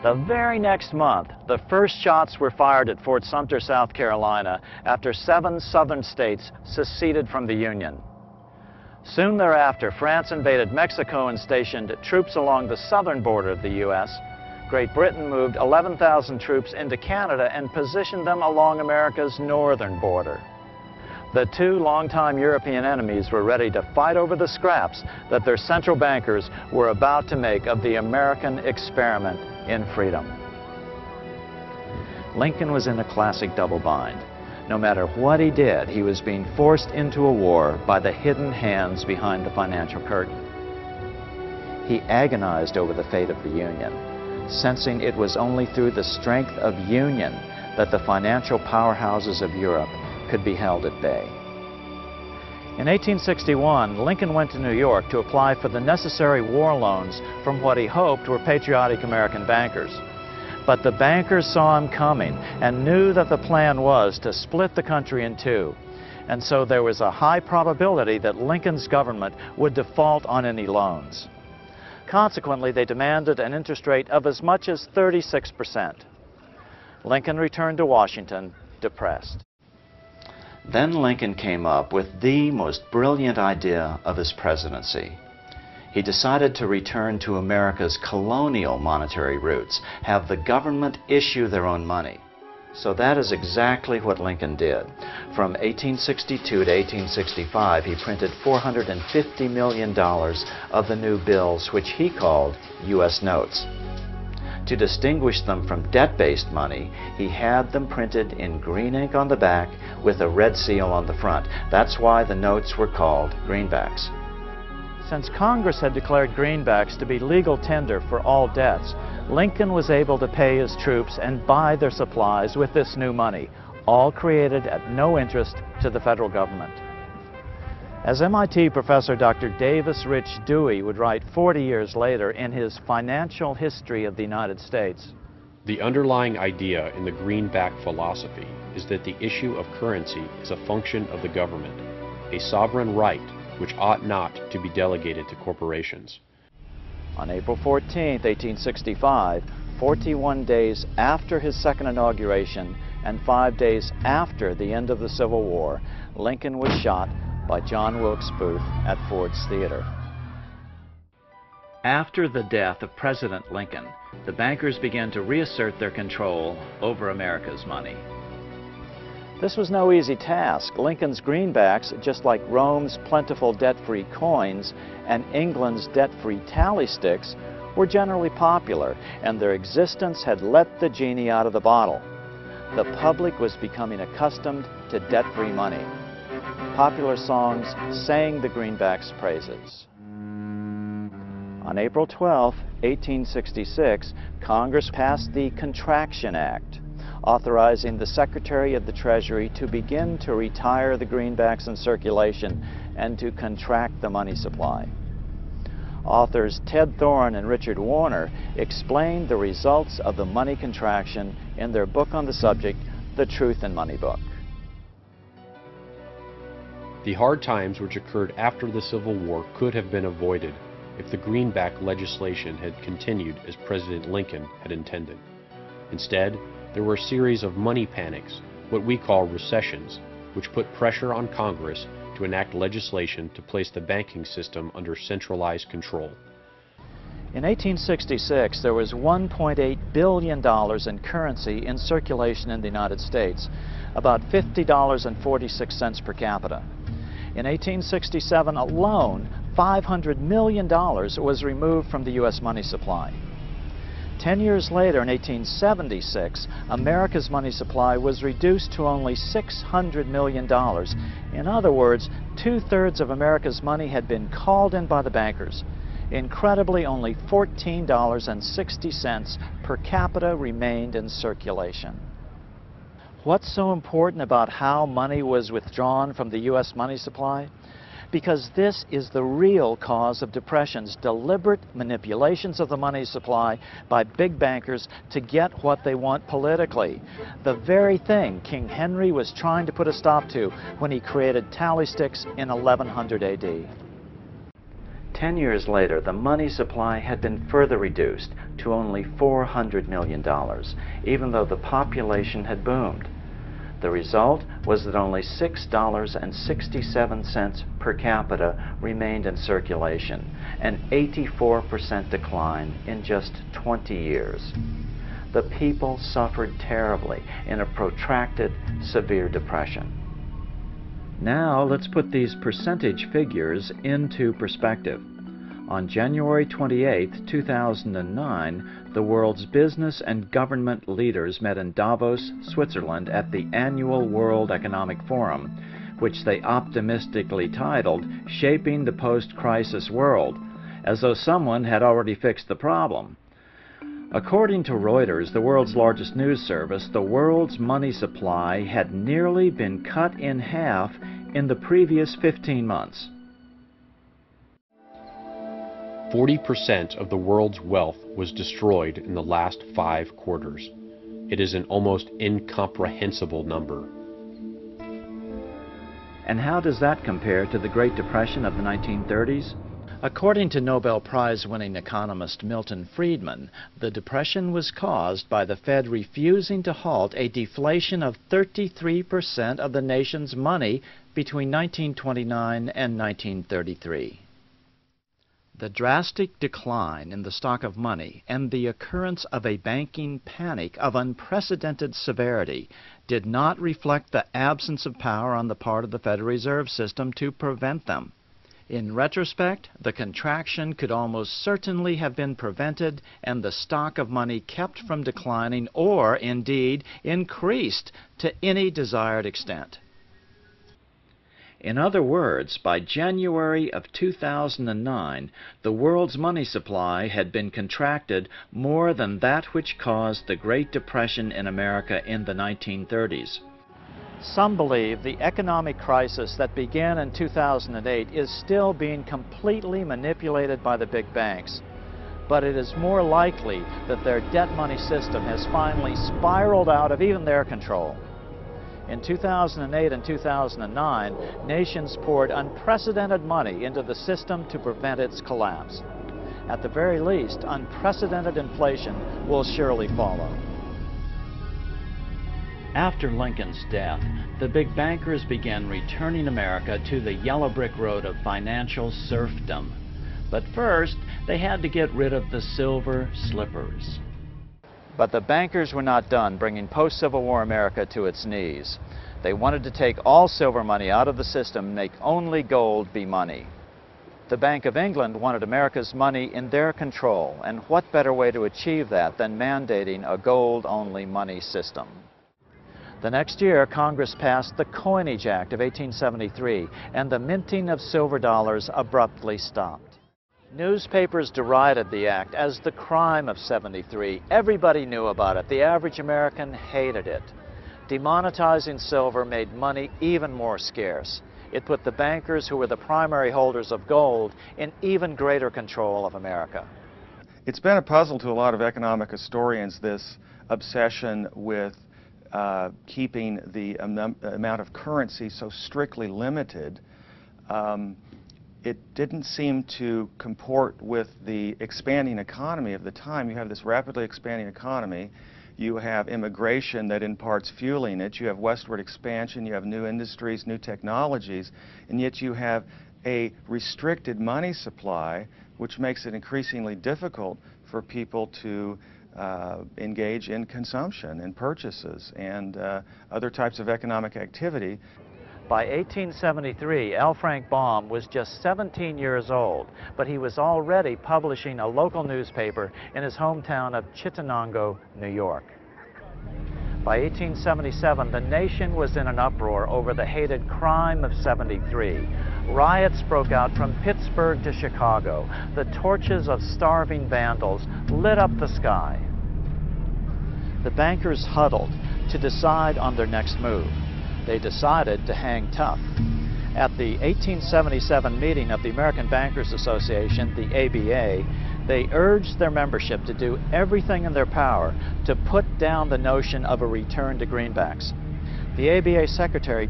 The very next month, the first shots were fired at Fort Sumter, South Carolina, after 7 southern states seceded from the Union. Soon thereafter, France invaded Mexico and stationed troops along the southern border of the U.S. Great Britain moved 11,000 troops into Canada and positioned them along America's northern border. The two longtime European enemies were ready to fight over the scraps that their central bankers were about to make of the American experiment in freedom. Lincoln was in a classic double bind. No matter what he did, he was being forced into a war by the hidden hands behind the financial curtain. He agonized over the fate of the Union, sensing it was only through the strength of union that the financial powerhouses of Europe could be held at bay. In 1861, Lincoln went to New York to apply for the necessary war loans from what he hoped were patriotic American bankers. But the bankers saw him coming and knew that the plan was to split the country in two. And so there was a high probability that Lincoln's government would default on any loans. Consequently, they demanded an interest rate of as much as 36%. Lincoln returned to Washington depressed. Then Lincoln came up with the most brilliant idea of his presidency. He decided to return to America's colonial monetary roots, have the government issue their own money. So that is exactly what Lincoln did. From 1862 to 1865, he printed $450 million of the new bills, which he called U.S. notes. To distinguish them from debt-based money, he had them printed in green ink on the back with a red seal on the front. That's why the notes were called greenbacks. Since Congress had declared greenbacks to be legal tender for all debts, Lincoln was able to pay his troops and buy their supplies with this new money, all created at no interest to the federal government. As MIT professor Dr. Davis Rich Dewey would write 40 years later in his Financial History of the United States, the underlying idea in the greenback philosophy is that the issue of currency is a function of the government, a sovereign right which ought not to be delegated to corporations. On April 14, 1865, 41 days after his second inauguration and 5 days after the end of the Civil War, Lincoln was shot by John Wilkes Booth at Ford's Theater. After the death of President Lincoln, the bankers began to reassert their control over America's money. This was no easy task. Lincoln's greenbacks, just like Rome's plentiful debt-free coins and England's debt-free tally sticks, were generally popular, and their existence had let the genie out of the bottle. The public was becoming accustomed to debt-free money. Popular songs sang the greenbacks' praises. On April 12, 1866, Congress passed the Contraction Act, authorizing the Secretary of the Treasury to begin to retire the greenbacks in circulation and to contract the money supply. Authors Ted Thorne and Richard Warner explained the results of the money contraction in their book on the subject, The Truth in Money Book. The hard times which occurred after the Civil War could have been avoided if the greenback legislation had continued as President Lincoln had intended. Instead, there were a series of money panics, what we call recessions, which put pressure on Congress to enact legislation to place the banking system under centralized control. In 1866, there was $1.8 billion in currency in circulation in the United States, about $50.46 per capita. In 1867 alone, $500 million was removed from the U.S. money supply. 10 years later, in 1876, America's money supply was reduced to only $600 million. In other words, 2/3 of America's money had been called in by the bankers. Incredibly, only $14.60 per capita remained in circulation. What's so important about how money was withdrawn from the U.S. money supply? Because this is the real cause of depressions, deliberate manipulations of the money supply by big bankers to get what they want politically. The very thing King Henry was trying to put a stop to when he created tally sticks in 1100 AD. 10 years later, the money supply had been further reduced to only $400 million, even though the population had boomed. The result was that only $6.67 per capita remained in circulation, an 84% decline in just 20 years. The people suffered terribly in a protracted, severe depression. Now let's put these percentage figures into perspective. On January 28, 2009, the world's business and government leaders met in Davos, Switzerland at the annual World Economic Forum, which they optimistically titled "Shaping the Post-Crisis World," as though someone had already fixed the problem. According to Reuters, the world's largest news service, the world's money supply had nearly been cut in half in the previous 15 months. 40% of the world's wealth was destroyed in the last 5 quarters. It is an almost incomprehensible number. And how does that compare to the Great Depression of the 1930s? According to Nobel Prize-winning economist Milton Friedman, the Depression was caused by the Fed refusing to halt a deflation of 33% of the nation's money between 1929 and 1933. The drastic decline in the stock of money and the occurrence of a banking panic of unprecedented severity did not reflect the absence of power on the part of the Federal Reserve System to prevent them. In retrospect, the contraction could almost certainly have been prevented and the stock of money kept from declining or, indeed, increased to any desired extent. In other words, by January of 2009, the world's money supply had been contracted more than that which caused the Great Depression in America in the 1930s. Some believe the economic crisis that began in 2008 is still being completely manipulated by the big banks. But it is more likely that their debt money system has finally spiraled out of even their control. In 2008 and 2009, nations poured unprecedented money into the system to prevent its collapse. At the very least, unprecedented inflation will surely follow. After Lincoln's death, the big bankers began returning America to the yellow brick road of financial serfdom. But first, they had to get rid of the silver slippers. But the bankers were not done bringing post-Civil War America to its knees. They wanted to take all silver money out of the system and make only gold be money. The Bank of England wanted America's money in their control, and what better way to achieve that than mandating a gold-only money system? The next year, Congress passed the Coinage Act of 1873, and the minting of silver dollars abruptly stopped. Newspapers derided the act as the crime of '73. Everybody knew about it. The average American hated it. Demonetizing silver made money even more scarce. It put the bankers, who were the primary holders of gold, in even greater control of America. It's been a puzzle to a lot of economic historians, this obsession with keeping the amount of currency so strictly limited. It didn't seem to comport with the expanding economy of the time. You have this rapidly expanding economy. You have immigration that in part's fueling it. You have westward expansion. You have new industries, new technologies. And yet you have a restricted money supply, which makes it increasingly difficult for people to engage in consumption and purchases and other types of economic activity. By 1873, L. Frank Baum was just 17 years old, but he was already publishing a local newspaper in his hometown of Chittenango, New York. By 1877, the nation was in an uproar over the hated crime of '73. Riots broke out from Pittsburgh to Chicago. The torches of starving vandals lit up the sky. The bankers huddled to decide on their next move. They decided to hang tough. At the 1877 meeting of the American Bankers Association, the ABA, they urged their membership to do everything in their power to put down the notion of a return to greenbacks. The ABA secretary,